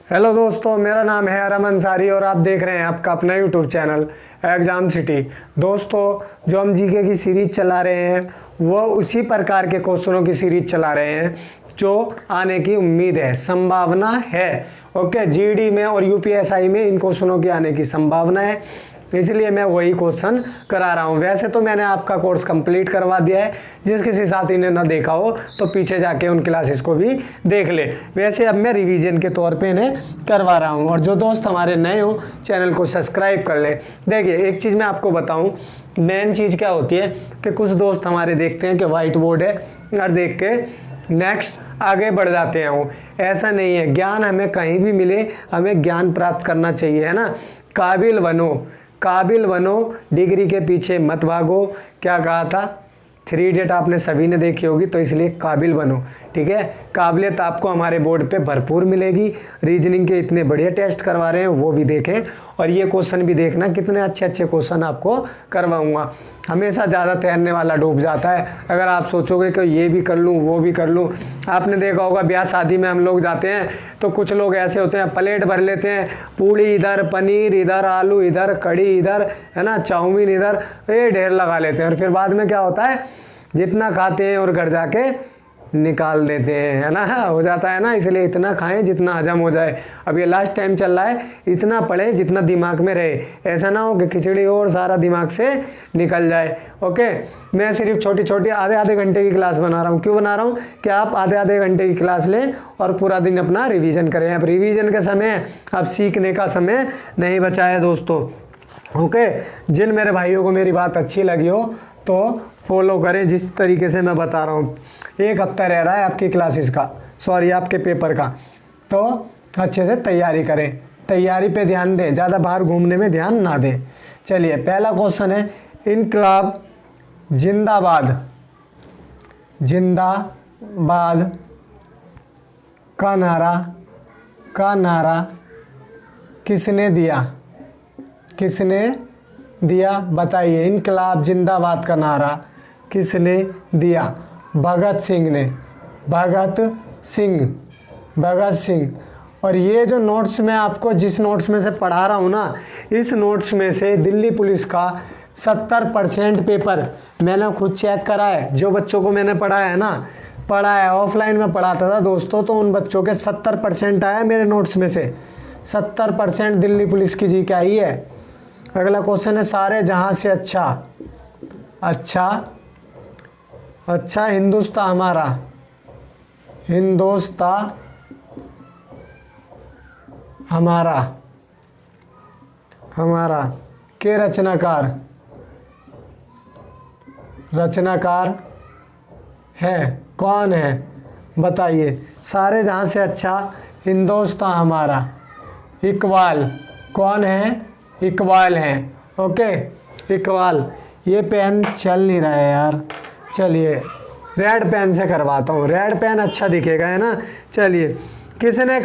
Hello दोस्तों, मेरा नाम है अरम अंसारी और आप देख रहे हैं आपका अपना यूट्यूब चैनल एग्ज़ाम सिटी। दोस्तों, जो हम जीके की सीरीज़ चला रहे हैं वो उसी प्रकार के क्वेश्चनों की सीरीज़ चला रहे हैं जो आने की उम्मीद है, संभावना है। ओके, जीडी में और यूपीएसआई में इन क्वेश्चनों की आने की संभावना है, इसलिए मैं वही क्वेश्चन करा रहा हूँ। वैसे तो मैंने आपका कोर्स कंप्लीट करवा दिया है, जिस किसी साथी ने ना देखा हो तो पीछे जाके उन क्लासेस को भी देख ले। वैसे अब मैं रिवीजन के तौर पे इन्हें करवा रहा हूँ, और जो दोस्त हमारे नए हो चैनल को सब्सक्राइब कर ले। देखिए, एक चीज़ मैं आपको बताऊँ, मेन चीज़ क्या होती है कि कुछ दोस्त हमारे देखते हैं कि वाइट बोर्ड है और देख के नेक्स्ट आगे बढ़ जाते हैं। वो ऐसा नहीं है, ज्ञान हमें कहीं भी मिले, हमें ज्ञान प्राप्त करना चाहिए, है ना। काबिल बनो, काबिल बनो, डिग्री के पीछे मत भागो। क्या कहा था? 3 इडियट आपने सभी ने देखी होगी, तो इसलिए काबिल बनो, ठीक है। काबिलियत आपको हमारे बोर्ड पे भरपूर मिलेगी। रीजनिंग के इतने बढ़िया टेस्ट करवा रहे हैं, वो भी देखें, और ये क्वेश्चन भी देखना, कितने अच्छे अच्छे क्वेश्चन आपको करवाऊंगा। हमेशा ज़्यादा तैरने वाला डूब जाता है। अगर आप सोचोगे कि ये भी कर लूँ वो भी कर लूँ, आपने देखा होगा ब्याह शादी में हम लोग जाते हैं तो कुछ लोग ऐसे होते हैं, प्लेट भर लेते हैं, पूड़ी इधर, पनीर इधर, आलू इधर, कड़ी इधर, है ना, चाउमीन इधर, ये ढेर लगा लेते हैं। और फिर बाद में क्या होता है, जितना खाते हैं और घर जाके निकाल देते हैं, है ना, हो जाता है ना। इसलिए इतना खाएं जितना हजम हो जाए। अब ये लास्ट टाइम चल रहा है, इतना पढ़ें जितना दिमाग में रहे, ऐसा ना हो कि खिचड़ी हो और सारा दिमाग से निकल जाए। ओके, मैं सिर्फ छोटी छोटी आधे आधे घंटे की क्लास बना रहा हूँ। क्यों बना रहा हूँ? कि आप आधे आधे घंटे की क्लास लें और पूरा दिन अपना रिवीजन करें। अब रिवीजन का समय, अब सीखने का समय नहीं बचा है दोस्तों। ओके, जिन मेरे भाइयों को मेरी बात अच्छी लगी हो तो फॉलो करें जिस तरीके से मैं बता रहा हूँ। 1 हफ्ता रह रहा है आपकी क्लासेस का, सॉरी आपके पेपर का, तो अच्छे से तैयारी करें, तैयारी पे ध्यान दें, ज़्यादा बाहर घूमने में ध्यान ना दें। चलिए, पहला क्वेश्चन है, इनकलाब जिंदाबाद, जिंदाबाद का नारा किसने दिया? किसने दिया बताइए। इनकलाब जिंदाबाद का नारा किसने दिया? भगत सिंह ने, भगत सिंह। और ये जो नोट्स मैं आपको जिस नोट्स में से पढ़ा रहा हूँ ना, इस नोट्स में से दिल्ली पुलिस का 70% पेपर मैंने खुद चेक करा है। जो बच्चों को मैंने पढ़ाया है ना, ऑफलाइन में पढ़ाता था दोस्तों, तो उन बच्चों के 70% आया मेरे नोट्स में से। 70% दिल्ली पुलिस की जी क्या ही है। अगला क्वेश्चन है, सारे जहां से अच्छा हिंदुस्तान हमारा, हिंदुस्तान हमारा के रचनाकार है कौन है बताइए। सारे जहां से अच्छा हिंदुस्तान हमारा, इकबाल। कौन है? इकबाल है। ओके, इकबाल। ये पेन चल नहीं रहा है यार, चलिए रेड पेन से करवाता हूँ, रेड पेन अच्छा दिखेगा, है ना। चलिए, किसने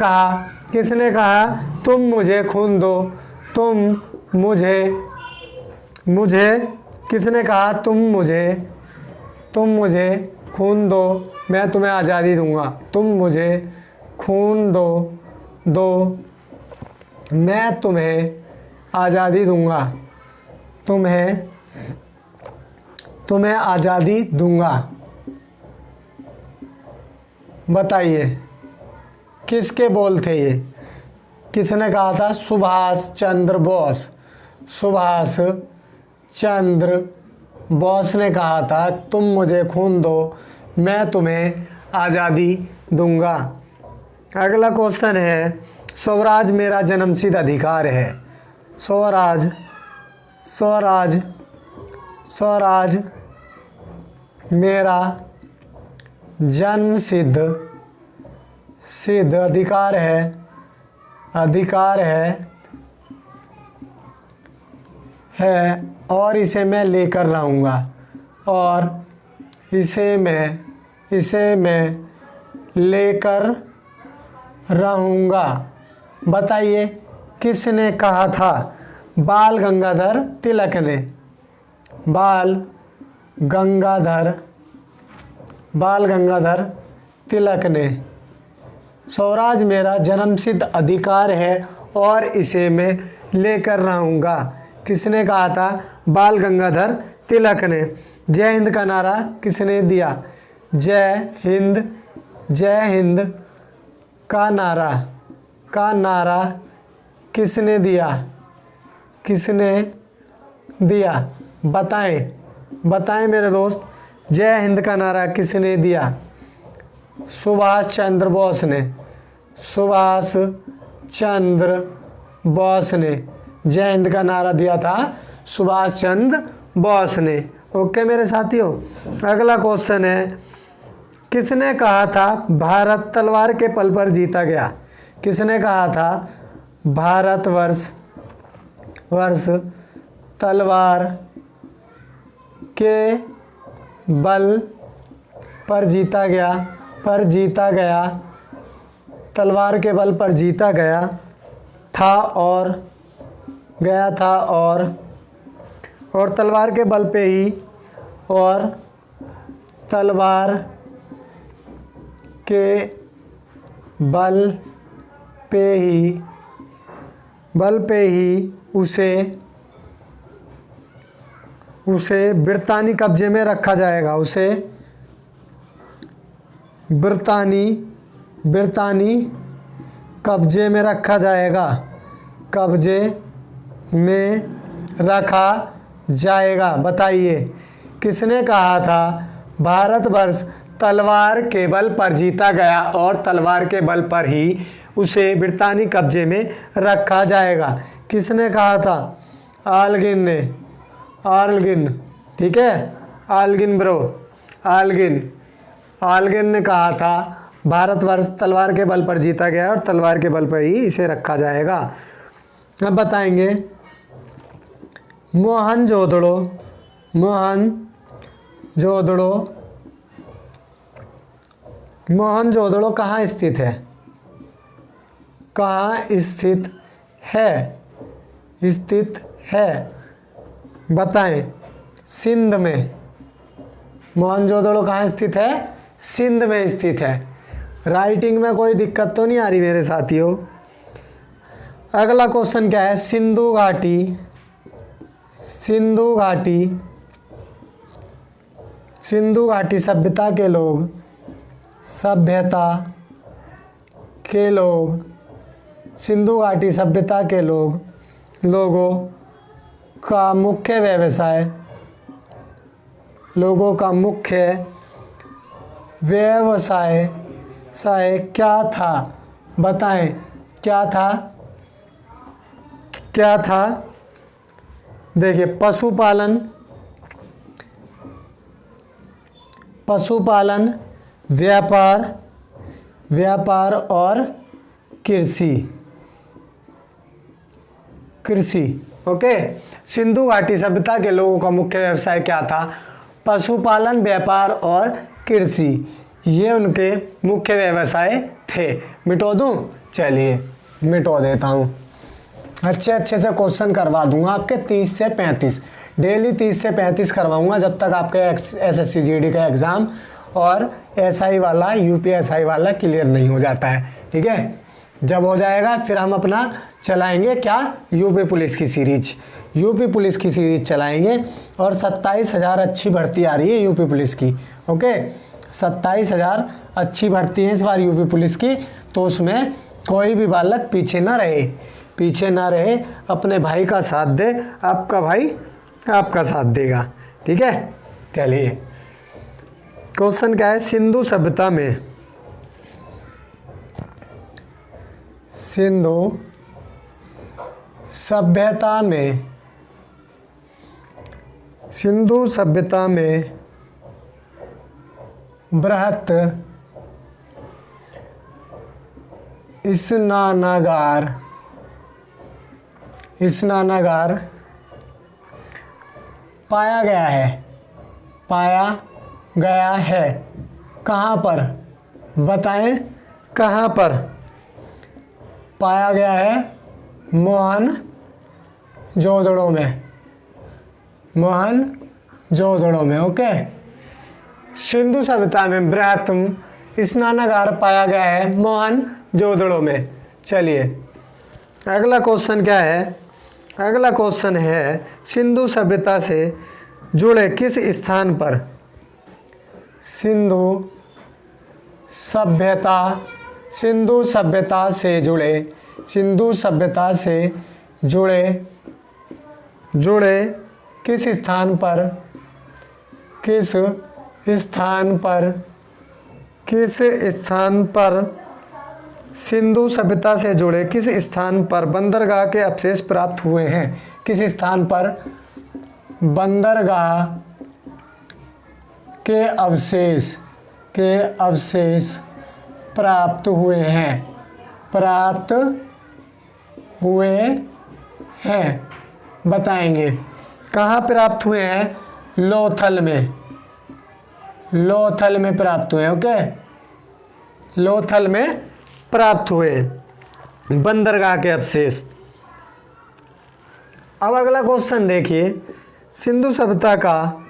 कहा तुम मुझे खून दो, तुम मुझे किसने कहा तुम मुझे खून दो, मैं तुम्हें आज़ादी दूंगा। तुम मुझे खून दो, मैं तुम्हें आज़ादी दूंगा, तुम्हें आज़ादी दूंगा। बताइए किसके बोल थे ये? किसने कहा था? सुभाष चंद्र बोस ने कहा था, तुम मुझे खून दो, मैं तुम्हें आज़ादी दूंगा। अगला क्वेश्चन है, स्वराज मेरा जन्मसिद्ध अधिकार है। स्वराज मेरा जन्मसिद्ध अधिकार है और इसे मैं लेकर रहूँगा। बताइए किसने कहा था? बाल गंगाधर तिलक ने, बाल गंगाधर तिलक ने स्वराज मेरा जन्मसिद्ध अधिकार है और इसे मैं लेकर रहूँगा। किसने कहा था? बाल गंगाधर तिलक ने। जय हिंद का नारा किसने दिया? जय हिंद का नारा किसने दिया? बताएं मेरे दोस्त, जय हिंद का नारा किसने दिया? सुभाष चंद्र बोस ने जय हिंद का नारा दिया था, सुभाष चंद्र बोस ने। ओके मेरे साथियों, अगला क्वेश्चन है, किसने कहा था भारत तलवार के बल पर जीता गया? किसने कहा था भारतवर्ष तलवार के बल पर जीता गया, तलवार के बल पर जीता गया था और तलवार के बल पे ही उसे ब्रितानी कब्जे में रखा जाएगा। ब्रितानी कब्जे में रखा जाएगा। बताइए किसने कहा था भारतवर्ष तलवार के बल पर जीता गया और तलवार के बल पर ही उसे ब्रितानी कब्जे में रखा जाएगा? किसने कहा था? आलगिन, ठीक है, आलगिन ने कहा था भारतवर्ष तलवार के बल पर जीता गया और तलवार के बल पर ही इसे रखा जाएगा। अब बताएंगे मोहनजोदड़ो कहाँ स्थित है? बताएं। सिंध में। मोहनजोदड़ो कहाँ स्थित है? सिंध में स्थित है। राइटिंग में कोई दिक्कत तो नहीं आ रही मेरे साथियों? अगला क्वेश्चन क्या है? सिंधु घाटी सभ्यता के लोग सिंधु घाटी सभ्यता के लोगों का मुख्य व्यवसाय क्या था? बताएं, क्या था? देखिए, पशुपालन, व्यापार और कृषि। ओके, सिंधु घाटी सभ्यता के लोगों का मुख्य व्यवसाय क्या था? पशुपालन, व्यापार और कृषि। ये उनके मुख्य व्यवसाय थे। मिटो दूं? चलिए मिटो देता हूँ। अच्छे से क्वेश्चन करवा दूंगा आपके 30 से 35, डेली 30 से 35 करवाऊंगा जब तक आपके SSC GD का एग्ज़ाम और SI वाला, UPSI वाला क्लियर नहीं हो जाता है। ठीक है, जब हो जाएगा फिर हम अपना चलाएंगे क्या? यूपी पुलिस की सीरीज चलाएंगे। और 27,000 अच्छी भर्ती आ रही है यूपी पुलिस की। ओके, 27,000 अच्छी भर्ती है इस बार यूपी पुलिस की, तो उसमें कोई भी बालक पीछे ना रहे, अपने भाई का साथ दे, आपका भाई आपका साथ देगा। ठीक है, चलिए क्वेश्चन क्या है? सिंधु सभ्यता में बृहत स्नानागार पाया गया है। कहाँ पर? बताएं, कहाँ पर पाया गया है? मोहनजोदड़ो में। ओके, सिंधु सभ्यता में बृहत्तम स्नानागार पाया गया है मोहनजोदड़ो में। चलिए अगला क्वेश्चन क्या है, अगला क्वेश्चन है सिंधु सभ्यता से जुड़े किस स्थान पर, सिंधु सभ्यता से जुड़े, सिंधु सभ्यता से जुड़े किस स्थान पर, किस स्थान पर सिंधु सभ्यता से जुड़े किस स्थान पर बंदरगाह के अवशेष प्राप्त हुए हैं, किस स्थान पर बंदरगाह के अवशेष प्राप्त हुए हैं, बताएंगे। कहाँ प्राप्त हुए हैं, लोथल में प्राप्त हुए। ओके, लोथल में प्राप्त हुए बंदरगाह के अवशेष। अब अगला क्वेश्चन देखिए, सिंधु सभ्यता का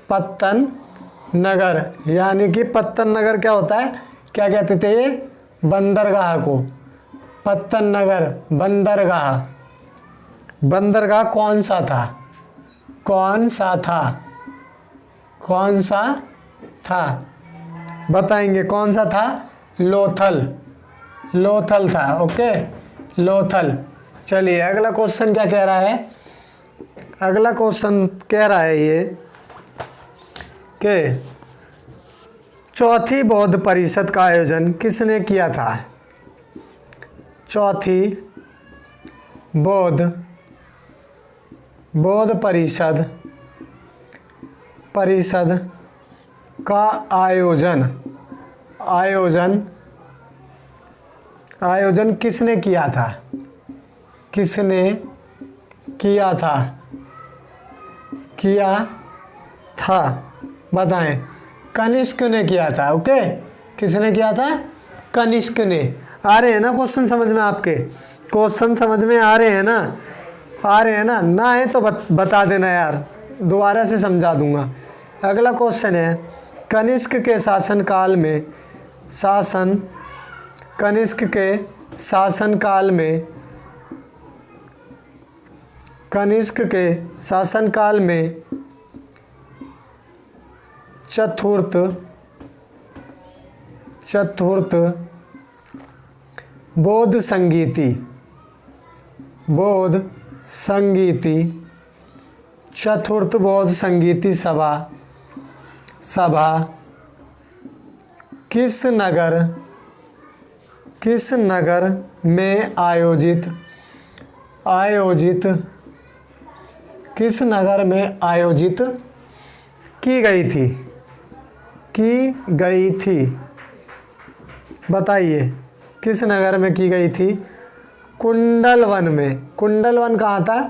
पत्तन नगर यानी कि पत्तन नगर क्या होता है, क्या कहते थे ये, बंदरगाह को पत्तन नगर, बंदरगाह कौन सा था बताएंगे, कौन सा था, लोथल था। ओके, लोथल। चलिए अगला क्वेश्चन क्या कह रहा है, अगला क्वेश्चन कह रहा है ये कि चौथी बौद्ध परिषद का आयोजन किसने किया था, चौथी बौद्ध परिषद का आयोजन किसने किया था बताएं, कनिष्क ने किया था। ओके, किसने किया था, कनिष्क ने। आ रहे हैं ना क्वेश्चन समझ में, आपके क्वेश्चन समझ में आ रहे हैं ना, ना है तो बता देना यार, दोबारा से समझा दूंगा। अगला क्वेश्चन है, कनिष्क के शासनकाल में चतुर्थ बौद्ध संगीति सभा किस नगर में आयोजित की गई थी बताइए, किस नगर में की गई थी, कुंडलवन में। कुंडलवन कहाँ था,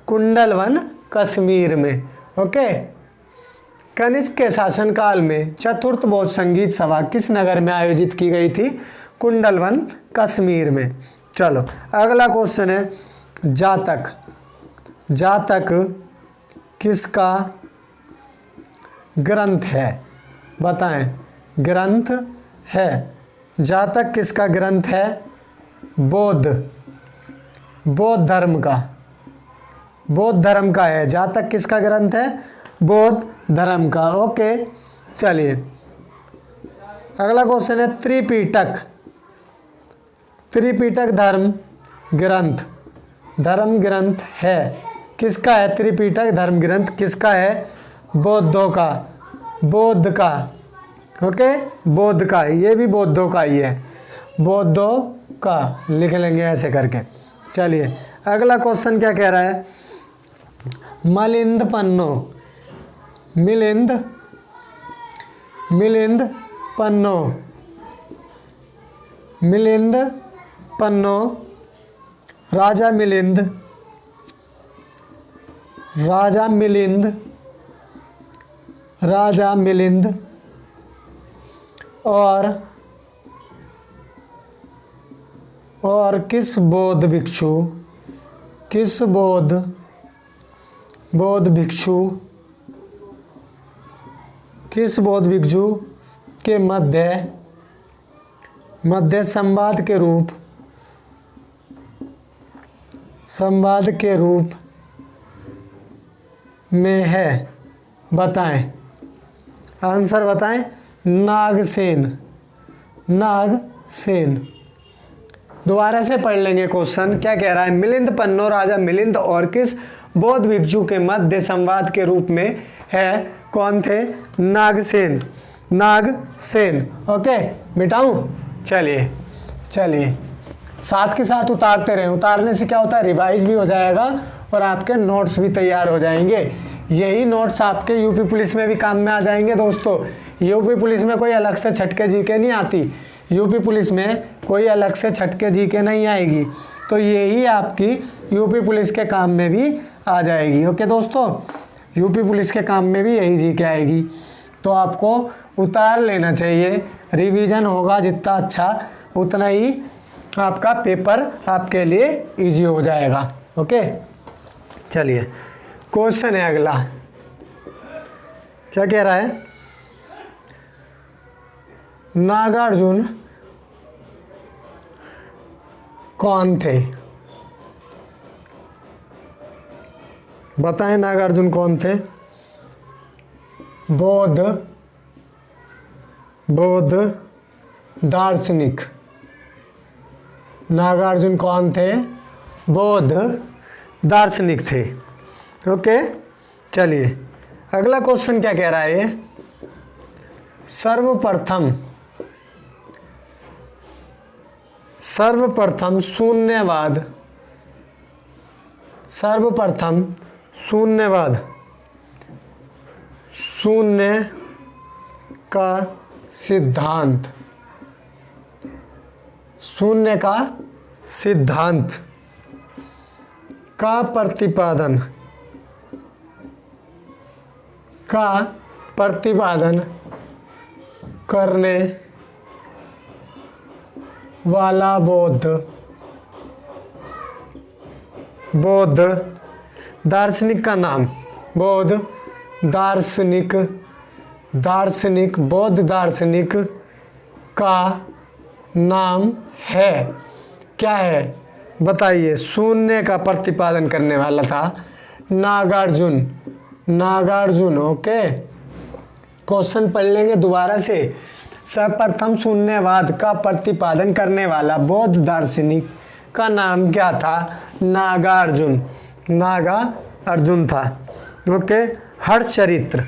कुंडलवन कश्मीर में। ओके, कनिष्क के शासनकाल में चतुर्थ बौद्ध संगीत सभा किस नगर में आयोजित की गई थी, कुंडलवन कश्मीर में। चलो अगला क्वेश्चन है, जातक किसका ग्रंथ है, बताएं, ग्रंथ है, जातक किसका ग्रंथ है, बौद्ध धर्म का है। जातक किसका ग्रंथ है, बौद्ध धर्म का। ओके, चलिए अगला क्वेश्चन है, त्रिपिटक धर्म ग्रंथ है, किसका है, त्रिपिटक धर्म ग्रंथ किसका है, बौद्धों का। ओके, बौद्ध का, ये भी बौद्धों का ही है, बौद्धों का लिख लेंगे ऐसे करके। चलिए अगला क्वेश्चन क्या कह रहा है, मिलिंद पन्नो राजा मिलिंद और किस बौद्ध भिक्षु किस बौद्ध भिक्षु के मध्य संवाद के रूप में है? बताएं, आंसर बताएं। नागसेन। दोबारा से पढ़ लेंगे क्वेश्चन। क्या कह रहा है? मिलिंद पन्नो राजा मिलिंद और किस बौद्ध भिक्षु के मध्य संवाद के रूप में है? कौन थे? नागसेन। ओके, मिटाऊं? चलिए साथ के साथ उतारते रहें। उतारने से क्या होता है? रिवाइज भी हो जाएगा और आपके नोट्स भी तैयार हो जाएंगे। यही नोट्स आपके यूपी पुलिस में भी काम में आ जाएंगे दोस्तों। यूपी पुलिस में कोई अलग से छटके जीके नहीं आती। यूपी पुलिस में कोई अलग से छटके जीके नहीं आएगी, तो यही आपकी यूपी पुलिस के काम में भी आ जाएगी। ओके दोस्तों, यूपी पुलिस के काम में भी यही जीके आएगी, तो आपको उतार लेना चाहिए। रिवीजन होगा जितना अच्छा, उतना ही आपका पेपर आपके लिए इजी हो जाएगा। ओके, चलिए क्वेश्चन है अगला। क्या कह रहा है? नागार्जुन कौन थे? बताएं, नागार्जुन कौन थे? बौद्ध दार्शनिक। नागार्जुन कौन थे? बौद्ध दार्शनिक थे। ओके, चलिए अगला क्वेश्चन क्या कह रहा है? ये सर्वप्रथम शून्यवाद शून्य का सिद्धांत का प्रतिपादन करने वाला बौद्ध दार्शनिक का नाम? बौद्ध दार्शनिक का नाम है? क्या है? बताइए। शून्य का प्रतिपादन करने वाला था नागार्जुन। ओके, क्वेश्चन पढ़ लेंगे दोबारा से। सर्वप्रथम शून्यवाद का प्रतिपादन करने वाला बौद्ध दार्शनिक का नाम क्या था? नागार्जुन था। ओके, हर्षचरित्र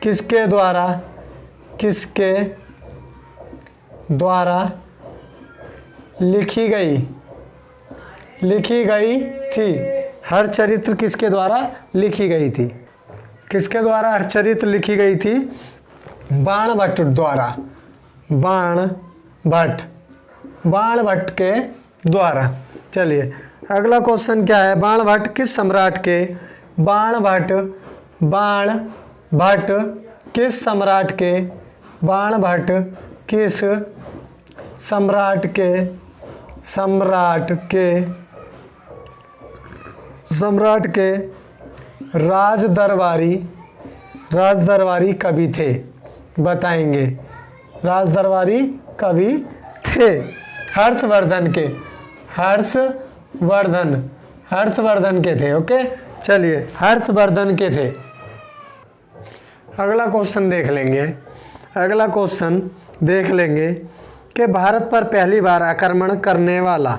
किसके द्वारा लिखी गई थी? हर्षचरित्र किसके द्वारा लिखी गई थी? किसके द्वारा हर्षचरित्र लिखी गई थी? बाणभट्ट द्वारा। बाणभट्ट के द्वारा। चलिए अगला क्वेश्चन क्या है? बाणभट्ट किस सम्राट के राजदरबारी कवि थे? बताएंगे। राजदरबारी कवि थे हर्षवर्धन के थे। ओके, चलिए हर्षवर्धन के थे। अगला क्वेश्चन देख लेंगे कि भारत पर पहली बार आक्रमण करने वाला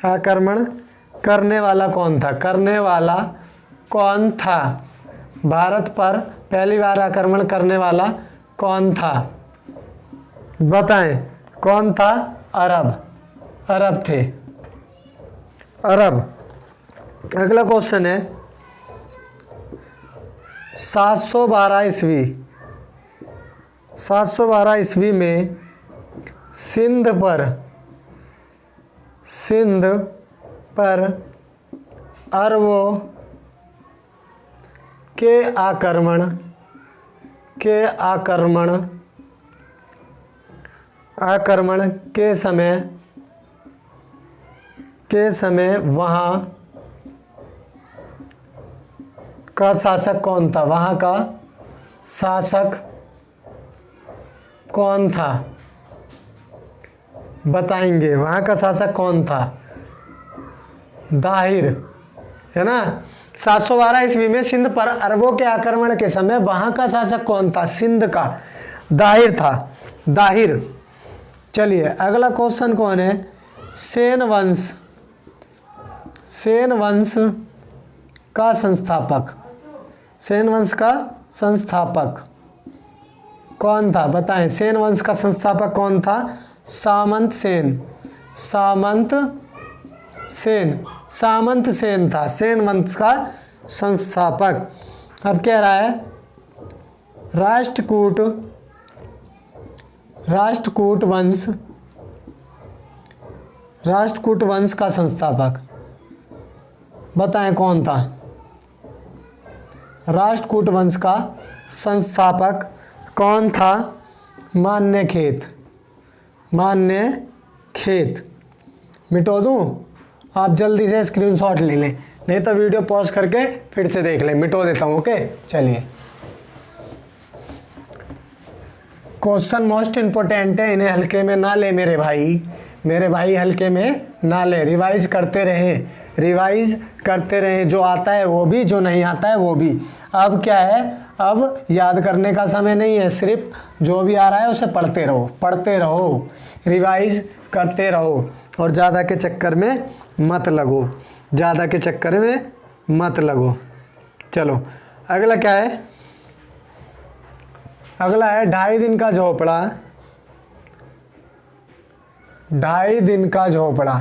आक्रमण करने वाला कौन था? भारत पर पहली बार आक्रमण करने वाला कौन था? बताएं, कौन था? अरब थे। अगला क्वेश्चन है 712 ईस्वी 712 ईस्वी में सिंध पर अरबों के आक्रमण के समय वहाँ का शासक कौन था? वहाँ का शासक कौन था? बताएंगे। वहाँ का शासक कौन था? दाहिर, है ना। 712 ईस्वी में सिंध पर अरबों के आक्रमण के समय वहाँ का शासक कौन था? सिंध का दाहिर था, दाहिर। चलिए अगला क्वेश्चन कौन है? सेन वंश का संस्थापक, सेन वंश का संस्थापक कौन था? बताएं। सेन वंश का संस्थापक कौन था? सामंत सेन था सेन वंश का संस्थापक। अब कह रहा है राष्ट्रकूट वंश का संस्थापक बताएं कौन था? राष्ट्रकूट वंश का संस्थापक कौन था? मान्य खेत। मिटो दूं? आप जल्दी से स्क्रीनशॉट ले लें, नहीं तो वीडियो पॉज करके फिर से देख लें। मिटो देता हूं। ओके चलिए, क्वेश्चन मोस्ट इंपोर्टेंट है, इन्हें हल्के में ना ले मेरे भाई हल्के में ना ले। रिवाइज करते रहें, जो आता है वो भी, जो नहीं आता है वो भी। अब क्या है, अब याद करने का समय नहीं है, सिर्फ जो भी आ रहा है उसे पढ़ते रहो, रिवाइज करते रहो और ज़्यादा के चक्कर में मत लगो। चलो अगला क्या है? अगला है 2.5 दिन का झोपड़ा। 2.5 दिन का झोपड़ा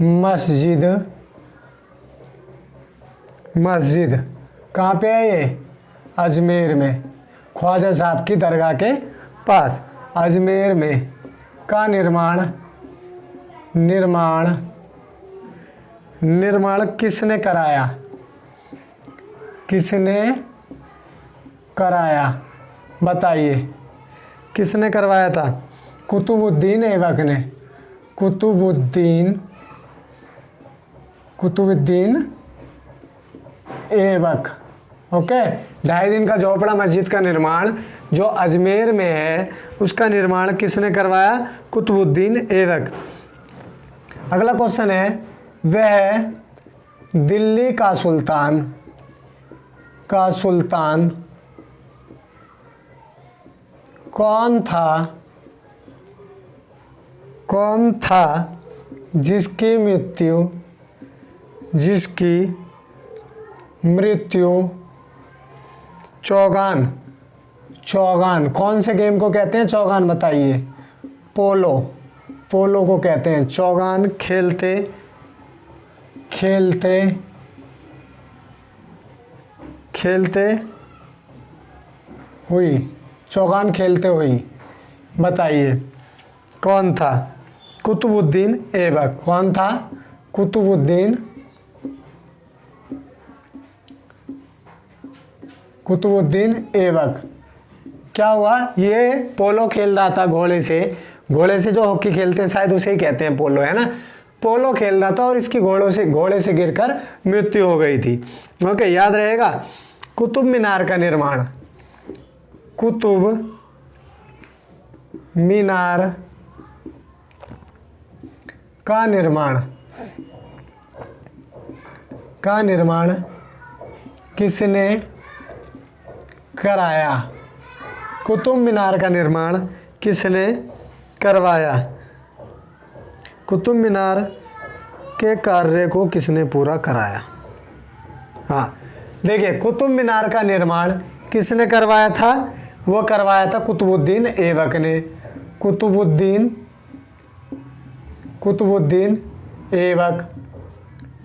मस्जिद कहाँ पे है ये? अजमेर में, ख्वाजा साहब की दरगाह के पास अजमेर में का निर्माण किसने कराया? बताइए किसने करवाया था? कुतुबुद्दीन ऐबक ने। कुतुबुद्दीन ऐबक। ओके, 2.5 दिन का झोपड़ा मस्जिद का निर्माण जो अजमेर में है, उसका निर्माण किसने करवाया? कुतुबुद्दीन ऐबक। अगला क्वेश्चन है, वह दिल्ली का सुल्तान कौन था जिसकी मृत्यु चौगान कौन से गेम को कहते हैं? चौगान बताइए। पोलो को कहते हैं। चौगान खेलते हुई बताइए कौन था? कुतुबुद्दीन ऐबक। कौन था? कुतुबुद्दीन ऐबक। क्या हुआ? ये पोलो खेल रहा था घोड़े से जो हॉकी खेलते हैं, शायद उसे ही कहते हैं पोलो, है ना। पोलो खेल रहा था और इसकी घोड़े से गिरकर मृत्यु हो गई थी। ओके, याद रहेगा। कुतुब मीनार का निर्माण किसने कराया? कुतुब मीनार का निर्माण किसने करवाया? कुतुब मीनार के कार्य को किसने पूरा कराया? हाँ देखिए, कुतुब मीनार का निर्माण किसने करवाया था? वो करवाया था कुतुबुद्दीन ऐबक ने। कुतुबुद्दीन ऐबक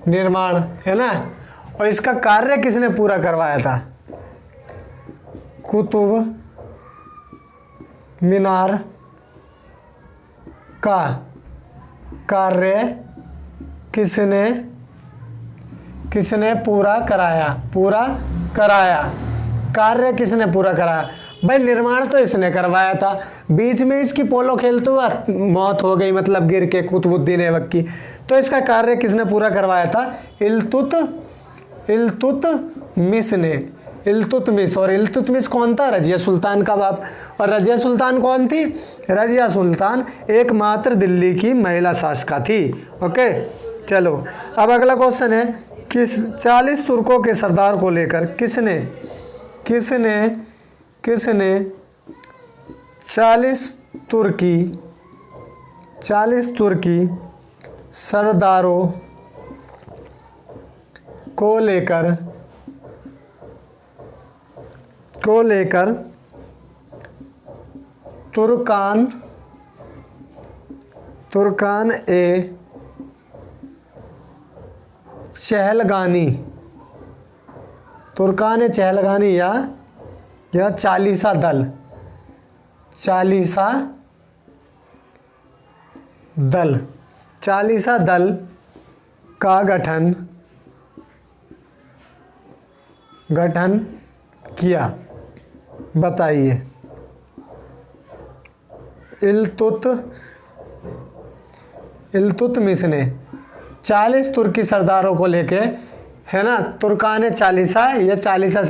निर्माण, है ना। और इसका कार्य किसने पूरा करवाया था? कुतुब मीनार का कार्य किसने पूरा कराया? कार्य किसने पूरा कराया? भाई निर्माण तो इसने करवाया था, बीच में इसकी पोलो खेलते हुआ मौत हो गई, मतलब गिर के, कुतुबुद्दीन ऐबक की। तो इसका कार्य किसने पूरा करवाया था? इल्तुतमिश ने। इल्तुतमिश, और इल्तुतमिश कौन था? रजिया सुल्तान का बाप। और रजिया सुल्तान कौन थी? रजिया सुल्तान एकमात्र दिल्ली की महिला शासका थी। ओके, चलो अब अगला क्वेश्चन है, 40 तुर्कों के सरदार को लेकर किसने 40 तुर्की सरदारों को लेकर तुर्कान ए चहलगानी या चालीसा दल का गठन किया? बताइए। इल्तुतमिश ने 40 तुर्की सरदारों को लेके, है ना, तुर्कान चालीसा या चालीसा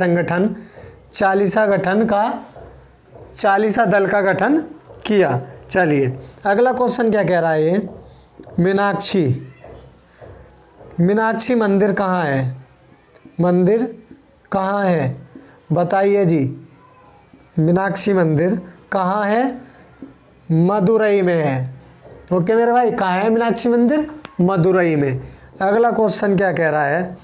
दल का गठन किया। चलिए अगला क्वेश्चन क्या कह रहा है ये, मीनाक्षी मंदिर कहाँ है? बताइए जी। मीनाक्षी मंदिर कहाँ है? मदुरई में है। ओके मेरे भाई, कहाँ है मीनाक्षी मंदिर? मदुरई में। अगला क्वेश्चन क्या कह रहा है,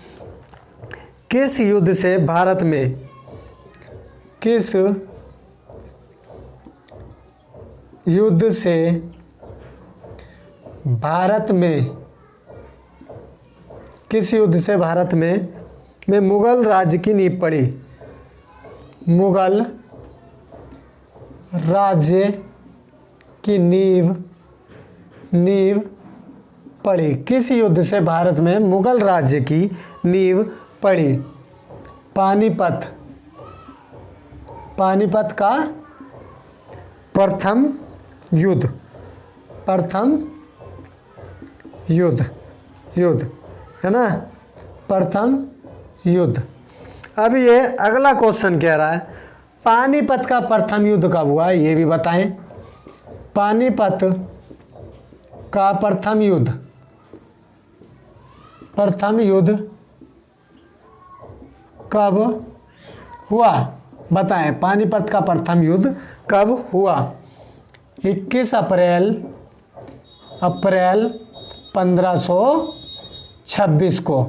किस युद्ध से भारत में मुगल राज्य की नींव पड़ी? मुगल राज्य की नींव पड़ी? किस युद्ध से भारत में मुगल राज्य की नींव पड़ी? पानीपत का प्रथम युद्ध है ना, प्रथम युद्ध। अब ये अगला क्वेश्चन कह रहा है, पानीपत का प्रथम युद्ध कब हुआ ये भी बताएं। पानीपत का प्रथम युद्ध कब हुआ? बताएं, पानीपत का प्रथम युद्ध कब हुआ? 21 अप्रैल 1526 को।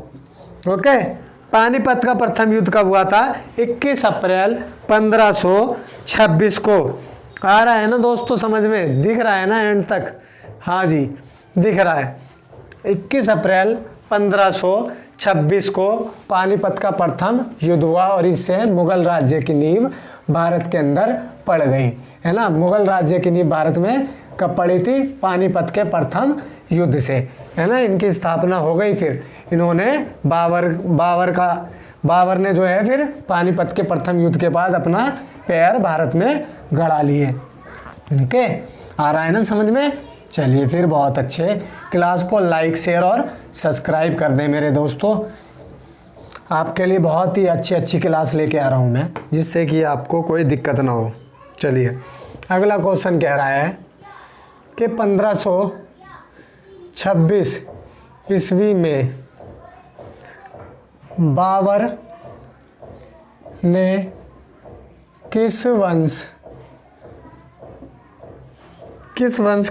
ओके, पानीपत का प्रथम युद्ध कब हुआ था? 21 अप्रैल 1526 को। आ रहा है ना दोस्तों, समझ में दिख रहा है ना एंड तक? हाँ जी दिख रहा है। 21 अप्रैल 1526 को पानीपत का प्रथम युद्ध हुआ और इससे मुगल राज्य की नींव भारत के अंदर पड़ गई, है ना। मुगल राज्य की नींव भारत में कब पड़ी थी? पानीपत के प्रथम युद्ध से, है ना। इनकी स्थापना हो गई, फिर इन्होंने बाबर ने जो है फिर पानीपत के प्रथम युद्ध के बाद अपना पैर भारत में गड़ा लिए। ओके, आ रहा है ना समझ में? चलिए फिर, बहुत अच्छे। क्लास को लाइक, शेयर और सब्सक्राइब कर दें मेरे दोस्तों। आपके लिए बहुत ही अच्छी क्लास लेके आ रहा हूँ मैं, जिससे कि आपको कोई दिक्कत ना हो। चलिए अगला क्वेश्चन कह रहा है कि 1526 ईस्वी में बाबर ने किस वंश के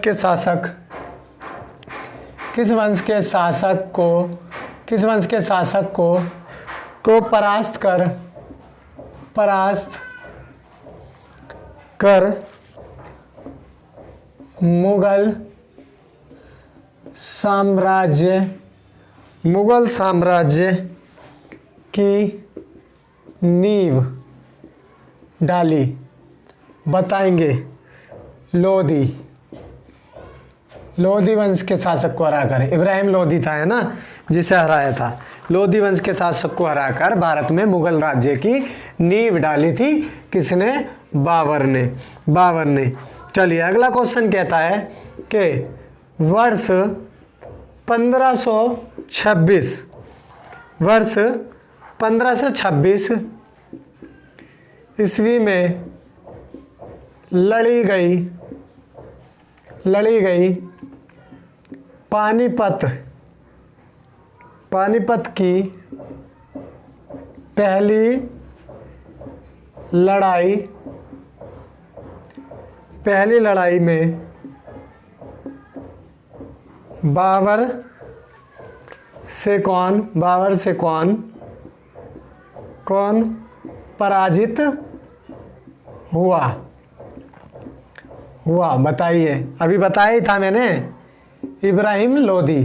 शासक को परास्त कर मुगल साम्राज्य की नींव डाली, बताएंगे लोदी। लोदी वंश के शासक को हराकर, इब्राहिम लोदी था है ना जिसे हराया था। लोदी वंश के शासक को हराकर भारत में मुगल राज्य की नींव डाली थी किसने? बाबर ने। बाबर ने। चलिए अगला क्वेश्चन कहता है कि वर्ष 1526 ईस्वी में लड़ी गई पानीपत की पहली लड़ाई में बाबर से कौन पराजित हुआ? बताइए। अभी बताया ही था मैंने, इब्राहिम लोदी।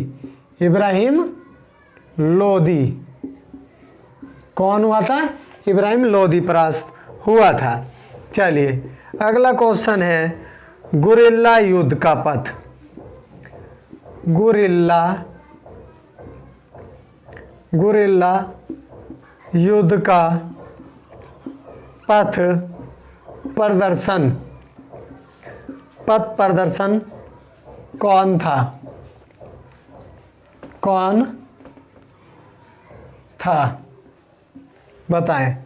कौन हुआ था? इब्राहिम लोदी परास्त हुआ था। चलिए अगला क्वेश्चन है गुरिल्ला युद्ध का पथ। गुरिल्ला युद्ध का पथ प्रदर्शन कौन था? बताएं।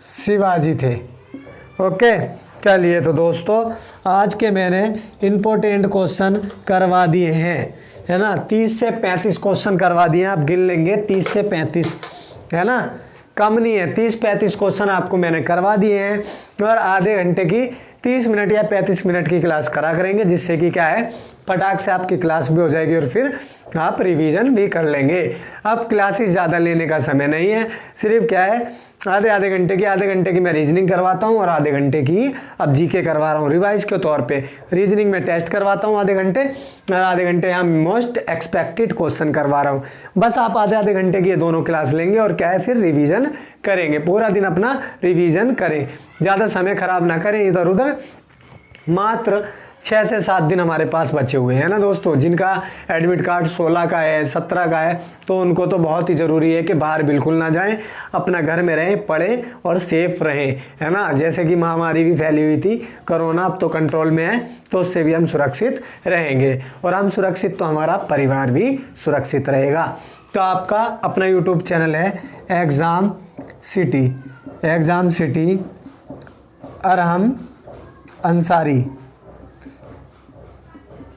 शिवाजी थे। ओके। चलिए तो दोस्तों आज के मैंने इम्पोर्टेंट क्वेश्चन करवा दिए हैं, है ना। 30 से 35 क्वेश्चन करवा दिए हैं, आप गिन लेंगे 30 से 35, है ना, कम नहीं है। 30-35 क्वेश्चन आपको मैंने करवा दिए हैं और आधे घंटे की 30 मिनट या 35 मिनट की क्लास करा करेंगे, जिससे कि क्या है फटाक से आपकी क्लास भी हो जाएगी और फिर आप रिवीजन भी कर लेंगे। अब क्लासेस ज़्यादा लेने का समय नहीं है, सिर्फ क्या है आधे घंटे की मैं रीजनिंग करवाता हूँ और आधे घंटे की अब जीके करवा रहा हूँ रिवाइज के तौर पे। रीजनिंग में टेस्ट करवाता हूँ आधे घंटे और आधे घंटे यहाँ मोस्ट एक्सपेक्टेड क्वेश्चन करवा रहा हूँ। बस आप आधे घंटे की ये दोनों क्लास लेंगे और क्या है फिर रिवीजन करेंगे। पूरा दिन अपना रिवीजन करें, ज़्यादा समय खराब ना करें इधर उधर। मात्र 6 से 7 दिन हमारे पास बचे हुए हैं ना दोस्तों, जिनका एडमिट कार्ड 16 का है 17 का है, तो उनको तो बहुत ही ज़रूरी है कि बाहर बिल्कुल ना जाएं, अपना घर में रहें, पढ़ें और सेफ रहें, है ना। जैसे कि महामारी भी फैली हुई थी कोरोना, अब तो कंट्रोल में है, तो उससे भी हम सुरक्षित रहेंगे और हम सुरक्षित तो हमारा परिवार भी सुरक्षित रहेगा। तो आपका अपना यूट्यूब चैनल है एग्ज़ाम सिटी अरहम अंसारी।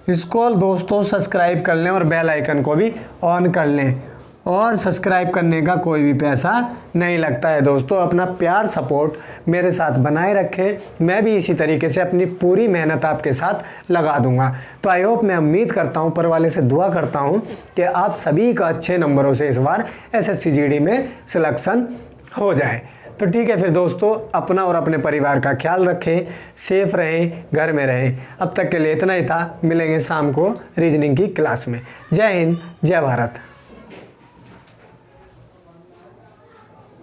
इसको दोस्तों सब्सक्राइब कर लें और बेल आइकन को भी ऑन कर लें, और सब्सक्राइब करने का कोई भी पैसा नहीं लगता है दोस्तों। अपना प्यार सपोर्ट मेरे साथ बनाए रखें, मैं भी इसी तरीके से अपनी पूरी मेहनत आपके साथ लगा दूंगा। तो आई होप, मैं उम्मीद करता हूं, ऊपर वाले से दुआ करता हूं कि आप सभी का अच्छे नंबरों से इस बार SSC GD में सिलेक्शन हो जाए। तो ठीक है फिर दोस्तों, अपना और अपने परिवार का ख्याल रखें, सेफ रहें, घर में रहें। अब तक के लिए इतना ही था, मिलेंगे शाम को रीजनिंग की क्लास में। जय हिंद, जय भारत।